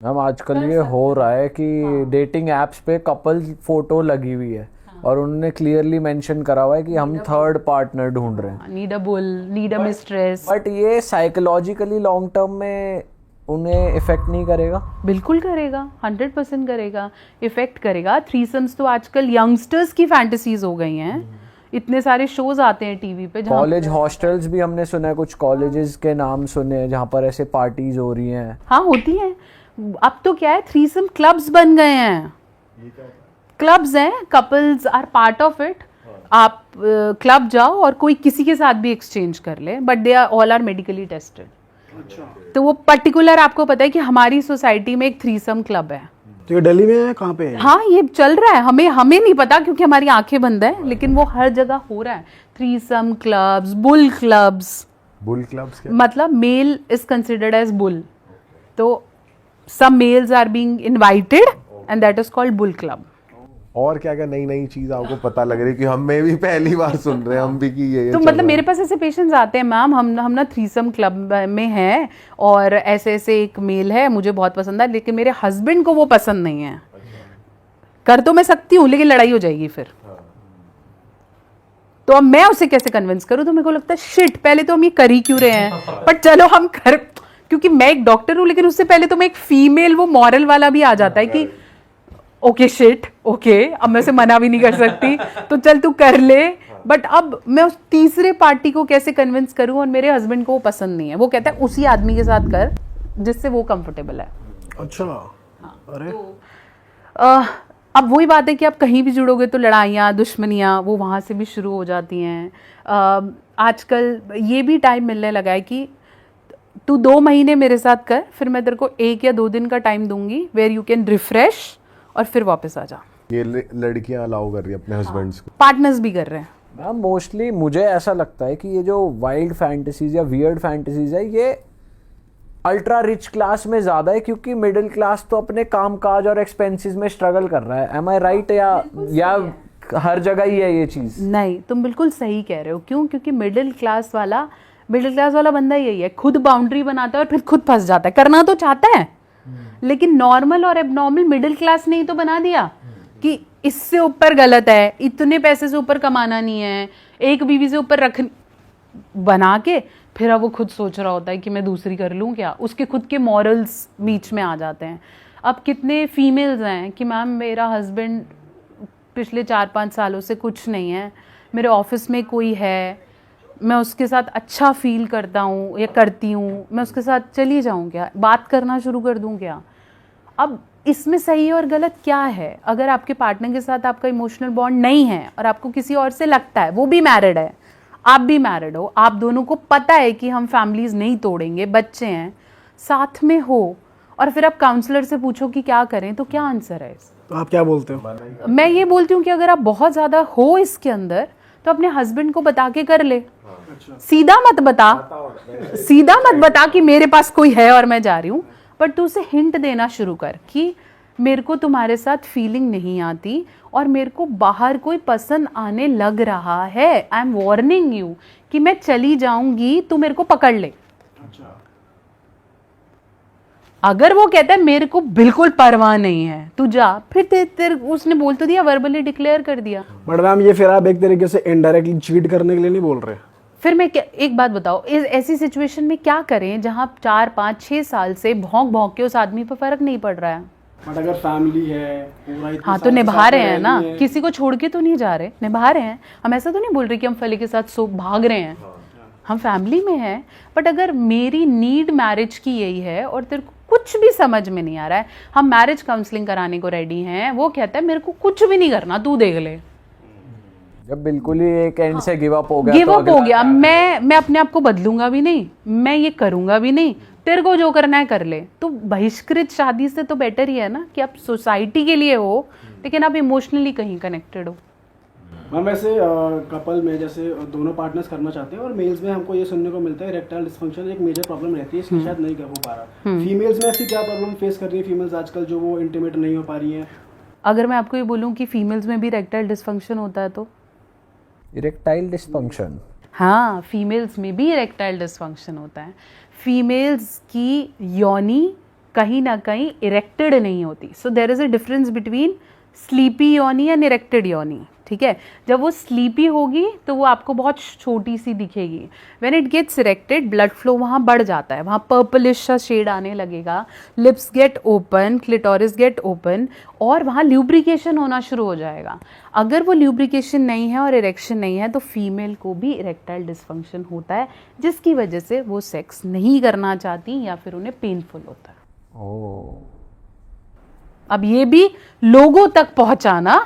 Ma'am आजकल ये हो रहा है कि डेटिंग एप्स पे कपल फोटो लगी हुई है और उन्होंने क्लियरली मेंशन करा हुआ है कि हम थर्ड पार्टनर ढूंढ रहे हैं। Need a bull, need a mistress. But ये साइकोलॉजिकली लॉन्ग टर्म में उन्हें इफेक्ट नहीं करेगा? बिल्कुल करेगा, 100% करेगा, इफेक्ट करेगा। थ्रीसम्स तो आजकल यंगस्टर्स की फैंटेसीज हो गई हैं। इतने सारे शोज आते हैं टीवी पे जहाँ कॉलेज हॉस्टल्स भी हमने सुना है, कुछ कॉलेजेस के नाम सुने हैं जहाँ पर ऐसे पार्टीज हो रही हैं। हाँ होती हैं। अब तो क्या है, थ्रीसम क्लब्स बन गए हैं। क्लब्स हैं, couples are part of it. आप क्लब जाओ और कोई किसी के साथ भी एक्सचेंज कर ले, but they are all are medically tested. तो वो पर्टिकुलर आपको पता है कि हमारी सोसाइटी में एक थ्रीसम क्लब है। तो ये दिल्ली में है, कहाँ पे है? हाँ ये चल रहा है, हमें नहीं पता क्योंकि हमारी आंखें बंद है, लेकिन वो हर जगह हो रहा है। Threesome clubs, bull clubs. Bull clubs क्या? मतलब male is considered as bull, तो some males are being invited and that is called bull club. और क्या क्या नई नई चीज आपको पता लग रही है कि हमें भी पहली बार सुन रहे हैं हम भी कि ये तो चल मतलब रहा मेरे पास ऐसे पेशेंट्स आते हैं, मैम हम ना थ्रीसम क्लब में हैं और ऐसे ऐसे एक मेल है, मुझे बहुत पसंद है लेकिन मेरे हस्बैंड को वो पसंद नहीं है। कर तो मैं सकती हूँ लेकिन लड़ाई हो जाएगी फिर। तो अब मैं उसे कैसे कन्विंस करूँ? तो मेरे को लगता है शिट, पहले तो हम ये कर ही क्यों रहे हैं, बट चलो हम कर, क्योंकि मैं एक डॉक्टर हूँ लेकिन उससे पहले तो मैं एक फीमेल, वो मॉरल वाला भी आ जाता है कि ओके शिट, ओके अब मैं उसे मना भी नहीं कर सकती तो चल तू कर ले। बट अब मैं उस तीसरे पार्टी को कैसे कन्विंस करूं, और मेरे हस्बैंड को वो पसंद नहीं है, वो कहता है उसी आदमी के साथ कर जिससे वो कंफर्टेबल है। अच्छा। अरे अब वही बात है कि आप कहीं भी जुड़ोगे तो लड़ाइयाँ दुश्मनियाँ वो वहाँ से भी शुरू हो जाती हैं। आजकल ये भी टाइम मिलने लगा है कि तू 2 महीने मेरे साथ कर, फिर मैं तेरे को 1 या 2 दिन का टाइम दूंगी वेयर यू कैन रिफ्रेश, और फिर वापस आ जा। ये लड़कियां अलाउ कर रही है अपने हस्बैंड्स को? पार्टनर्स भी कर रहे हैं। मैम मोस्टली मुझे ऐसा लगता है कि ये जो वाइल्ड फैंटेसीज या वियर्ड फैंटेसीज है ये अल्ट्रा रिच क्लास में ज्यादा है, क्योंकि मिडिल क्लास तो अपने कामकाज और एक्सपेंसेस में स्ट्रगल कर रहा है। एम आई राइट? या हर जगह ही है ये चीज? नहीं, तुम बिल्कुल सही कह रहे हो। क्यों? क्योंकि मिडिल क्लास वाला बंदा यही है, खुद बाउंड्री बनाता है और फिर खुद फंस जाता है। करना तो चाहता है लेकिन नॉर्मल और एबनॉर्मल मिडिल क्लास ने ही तो बना दिया कि इससे ऊपर गलत है, इतने पैसे से ऊपर कमाना नहीं है, एक बीवी से ऊपर रख बना के फिर अब वो खुद सोच रहा होता है कि मैं दूसरी कर लूँ क्या। उसके खुद के मॉरल्स बीच में आ जाते हैं। अब कितने फीमेल्स हैं कि मैम मेरा हस्बैंड पिछले 4-5 सालों से कुछ नहीं है, मेरे ऑफिस में कोई है, मैं उसके साथ अच्छा फील करता हूँ या करती हूँ, मैं उसके साथ चली जाऊँ क्या, बात करना शुरू कर दूँ क्या। अब इसमें सही और गलत क्या है? अगर आपके पार्टनर के साथ आपका इमोशनल बॉन्ड नहीं है और आपको किसी और से लगता है, वो भी मैरिड है, आप भी मैरिड हो, आप दोनों को पता है कि हम फैमिलीज नहीं तोड़ेंगे, बच्चे हैं, साथ में हो, और फिर आप काउंसलर से पूछो कि क्या करें, तो क्या आंसर है? तो आप क्या बोलते हो? मैं ये बोलती हूँ कि अगर आप बहुत ज़्यादा हो इसके अंदर तो अपने हस्बैंड को बता के कर ले। सीधा मत बता कि मेरे पास कोई है और मैं जा रही हूँ, बट तू उसे हिंट देना शुरू कर कि मेरे को तुम्हारे साथ फीलिंग नहीं आती और मेरे को बाहर कोई पसंद आने लग रहा है, आई एम वार्निंग यू कि मैं चली जाऊंगी, तू मेरे को पकड़ ले। अगर वो कहता है मेरे को बिल्कुल परवाह नहीं है, तू जा, फिर तेरे उसने बोल तो दिया, वर्बली डिक्लेयर कर दिया। बट मैम ये फिर आप एक तरीके से इनडायरेक्टली चीट करने के लिए नहीं बोल रहे? फिर मैं एक बात बताओ, ऐसी सिचुएशन में क्या करें जहां 4-5-6 साल से भौंक के उस आदमी पर फर्क नहीं पड़ रहा है? बट अगर फैमिली है पूरा, हाँ तो निभा रहे हैं ना, किसी को छोड़ के तो नहीं जा रहे, निभा रहे हैं। हम ऐसा तो नहीं बोल रहे कि हम फले के साथ सो भाग रहे हैं, हम फैमिली में हैं। बट अगर मेरी नीड मैरिज की यही है और तेरे को कुछ भी समझ में नहीं आ रहा है, हम मैरिज काउंसलिंग कराने को रेडी हैं। वो कहता है मेरे को कुछ भी नहीं करना, तू देख ले। जब बिल्कुल ही एक एंड से गिव अप हो गया, गिव अप हो गया, मैं अपने आप को बदलूंगा भी नहीं, मैं ये करूंगा भी नहीं, तेरे को जो करना है कर ले। तो बहिष्कृत शादी से तो बेटर ही है ना कि आप सोसाइटी के लिए हो लेकिन आप इमोशनली कहीं कनेक्टेड हो। मैम वैसे कपल में जैसे दोनों पार्टनर्स करना चाहते हैं और मेल्स में हमको ये सुनने को मिलता है इरेक्टाइल डिस्फंक्शन एक मेजर प्रॉब्लम रहती है, इसकी शायद नहीं कर हो पा रहा। फीमेल्स में ऐसी क्या प्रॉब्लम फेस कर रही है फीमेल्स आजकल जो वो इंटीमेट नहीं हो पा रही हैं? अगर मैं आपको ये बोलूं कि फीमेल्स में भी इरेक्टाइल डिस्फंक्शन होता है तो? Erectile dysfunction? हाँ, फीमेल्स में भी इरेक्टाइल डिस्फंक्शन होता है। फीमेल्स की योनि कहीं ना कहीं इरेक्टेड नहीं होती. So there is a difference between sleepy yoni and erected yoni. ठीक है, जब वो स्लीपी होगी तो वो आपको बहुत छोटी सी दिखेगी. When it gets erected blood flow वहाँ बढ़ जाता है, वहाँ पर्पलिश सा शेड आने लगेगा, lips get open, clitoris get open, और वहाँ ल्यूब्रिकेशन होना शुरू हो जाएगा. अगर वो ल्यूब्रिकेशन नहीं है और इरेक्शन नहीं है तो फीमेल को भी इरेक्टाइल डिस्फंक्शन होता है, जिसकी वजह से वो सेक्स नहीं करना चाहती या फिर उन्हें पेनफुल होता है. अब ये भी लोगों तक पहुंचाना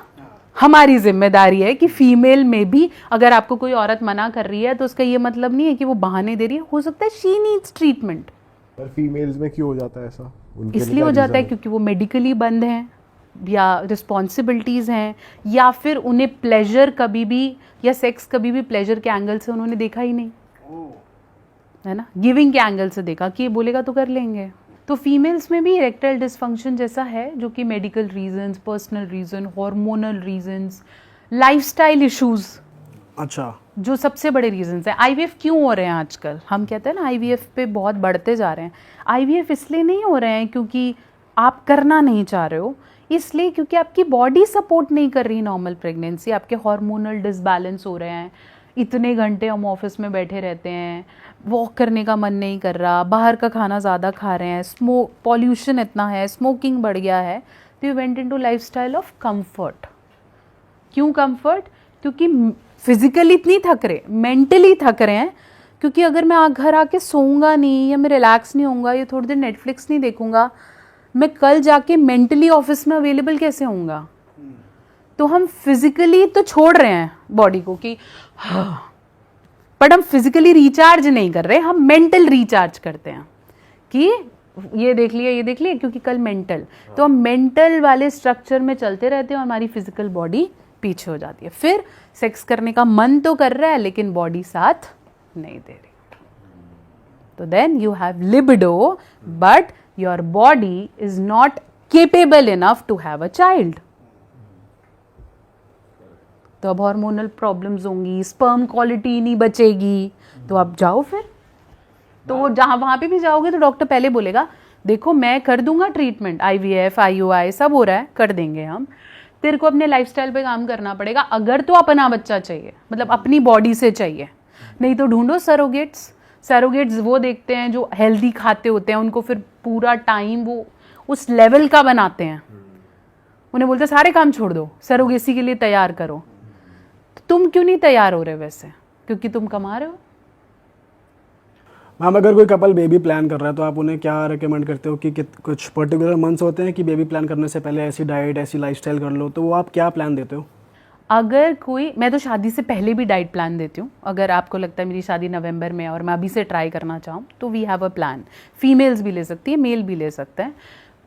हमारी जिम्मेदारी है कि फीमेल में भी अगर आपको कोई औरत मना कर रही है तो उसका ये मतलब नहीं है कि वो बहाने दे रही है. हो सकता है शी नीड्स ट्रीटमेंट. पर फीमेल्स में क्यों हो जाता है ऐसा? उनके इसलिए लिए हो क्या जाता है reason क्योंकि वो मेडिकली बंद हैं या रिस्पॉन्सिबिलिटीज़ हैं, या फिर उन्हें प्लेजर कभी भी या सेक्स कभी भी प्लेजर के एंगल से उन्होंने देखा ही नहीं है ना, गिविंग के एंगल से देखा कि ये बोलेगा तो कर लेंगे. तो फीमेल्स में भी इरेक्टाइल डिस्फंक्शन जैसा है, जो कि medical reasons, personal reason, hormonal reasons, lifestyle issues, अच्छा, जो सबसे बड़े रीजंस हैं. आईवीएफ क्यों हो रहे हैं आजकल? हम कहते हैं ना आईवीएफ पे बहुत बढ़ते जा रहे हैं. आईवीएफ इसलिए नहीं हो रहे हैं क्योंकि आप करना नहीं चाह रहे हो, इसलिए क्योंकि आपकी बॉडी सपोर्ट नहीं कर रही नॉर्मल प्रेगनेंसी. आपके हार्मोनल डिसबैलेंस हो रहे हैं, इतने घंटे हम ऑफिस में बैठे रहते हैं, वॉक करने का मन नहीं कर रहा, बाहर का खाना ज़्यादा खा रहे हैं, पॉल्यूशन इतना है, स्मोकिंग बढ़ गया है, तो you went into lifestyle of comfort. क्यों कंफर्ट? क्योंकि फिजिकली इतनी थक रहे, मेंटली थक रहे हैं. क्योंकि अगर मैं घर आके सोऊंगा नहीं या मैं रिलैक्स नहीं होऊंगा या थोड़ी देर नेटफ्लिक्स नहीं देखूंगा, मैं कल जाके मेंटली ऑफिस में अवेलेबल कैसे होऊंगा? तो हम फिजिकली तो छोड़ रहे हैं बॉडी को कि बट हम फिजिकली रिचार्ज नहीं कर रहे, हम मेंटल रिचार्ज करते हैं कि ये देख लिया क्योंकि कल मेंटल. तो हम मेंटल वाले स्ट्रक्चर में चलते रहते हैं और हमारी फिजिकल बॉडी पीछे हो जाती है. फिर सेक्स करने का मन तो कर रहा है लेकिन बॉडी साथ नहीं दे रही. तो then you have libido but your body is not capable enough to have a child. तो अब हार्मोनल प्रॉब्लम्स होंगी, स्पर्म क्वालिटी नहीं बचेगी, तो आप जाओ फिर. तो जहाँ वहाँ पे भी जाओगे तो डॉक्टर पहले बोलेगा देखो मैं कर दूंगा ट्रीटमेंट, आईवीएफ, आईयूआई सब हो रहा है, कर देंगे हम, तेरे को अपने लाइफस्टाइल पे काम करना पड़ेगा. अगर तो अपना बच्चा चाहिए, मतलब अपनी बॉडी से चाहिए, नहीं तो ढूंढो सरोगेट्स. सरोगेट्स वो देखते हैं जो हेल्दी खाते होते हैं, उनको फिर पूरा टाइम वो उस लेवल का बनाते हैं. उन्हें बोलते सारे काम छोड़ दो, सरोगेसी के लिए तैयार करो. तुम क्यों नहीं तैयार हो रहे वैसे? क्योंकि तुम कमा रहे हो. मैम, अगर कोई कपल बेबी प्लान कर रहा है तो आप उन्हें क्या रिकमेंड करते हो कि कुछ पर्टिकुलर मंथ्स होते हैं कि बेबी प्लान करने से पहले ऐसी डाइट, ऐसी लाइफस्टाइल कर लो, तो वो आप क्या प्लान देते हो? अगर कोई, मैं तो शादी से पहले भी डाइट प्लान देती हूँ. अगर आपको लगता है मेरी शादी नवंबर में है और मैं अभी से ट्राई करना चाहूँ तो we have a plan. Females भी ले सकती है, मेल भी ले सकते हैं.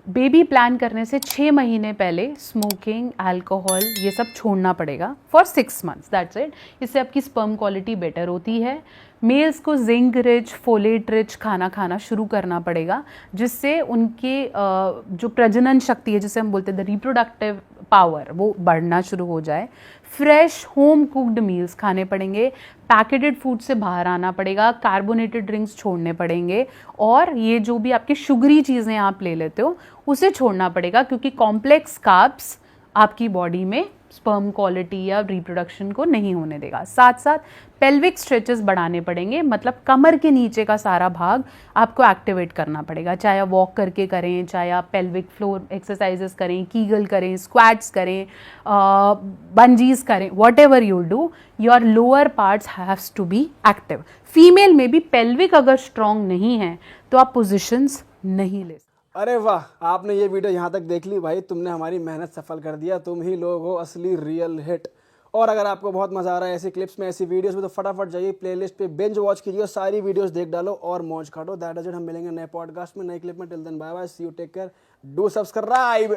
बेबी प्लान करने से 6 महीने पहले स्मोकिंग, अल्कोहल ये सब छोड़ना पड़ेगा फॉर 6 मंथ्स, दैट्स इट. इससे आपकी स्पर्म क्वालिटी बेटर होती है. मेल्स को जिंक रिच, फोलेट रिच खाना खाना शुरू करना पड़ेगा, जिससे उनके जो प्रजनन शक्ति है, जिसे हम बोलते हैं द रिप्रोडक्टिव पावर, वो बढ़ना शुरू हो जाए. फ्रेश होम कुक्ड मील्स खाने पड़ेंगे, पैकेटेड फूड से बाहर आना पड़ेगा, कार्बोनेटेड ड्रिंक्स छोड़ने पड़ेंगे, और ये जो भी आपकी शुगरी चीज़ें आप ले लेते हो उसे छोड़ना पड़ेगा, क्योंकि कॉम्प्लेक्स कार्ब्स आपकी बॉडी में स्पर्म क्वालिटी या रिप्रोडक्शन को नहीं होने देगा. साथ साथ पेल्विक स्ट्रेचेस बढ़ाने पड़ेंगे, मतलब कमर के नीचे का सारा भाग आपको एक्टिवेट करना पड़ेगा. चाहे आप वॉक करके करें, चाहे आप पेल्विक फ्लोर एक्सरसाइजेस करें, कीगल करें, स्क्वैट्स करें, बंजीज करें, whatever you do, your lower parts haves to be active. Female में भी पेल्विक अगर स्ट्रॉन्ग नहीं है तो आप पोजिशंस नहीं ले सकते. अरे वाह, आपने ये वीडियो यहाँ तक देख ली भाई, तुमने हमारी मेहनत सफल कर दिया. तुम ही लोग हो असली रियल हिट. और अगर आपको बहुत मजा आ रहा है ऐसी क्लिप्स में, ऐसी वीडियोस में, तो फटाफट जाइए प्लेलिस्ट पे बिंज वॉच कीजिए, सारी वीडियोस देख डालो और मौज काटो. That is it. हम मिलेंगे नए पॉडकास्ट में, नई क्लिप में. Till then bye bye, see you, take care, do subscribe.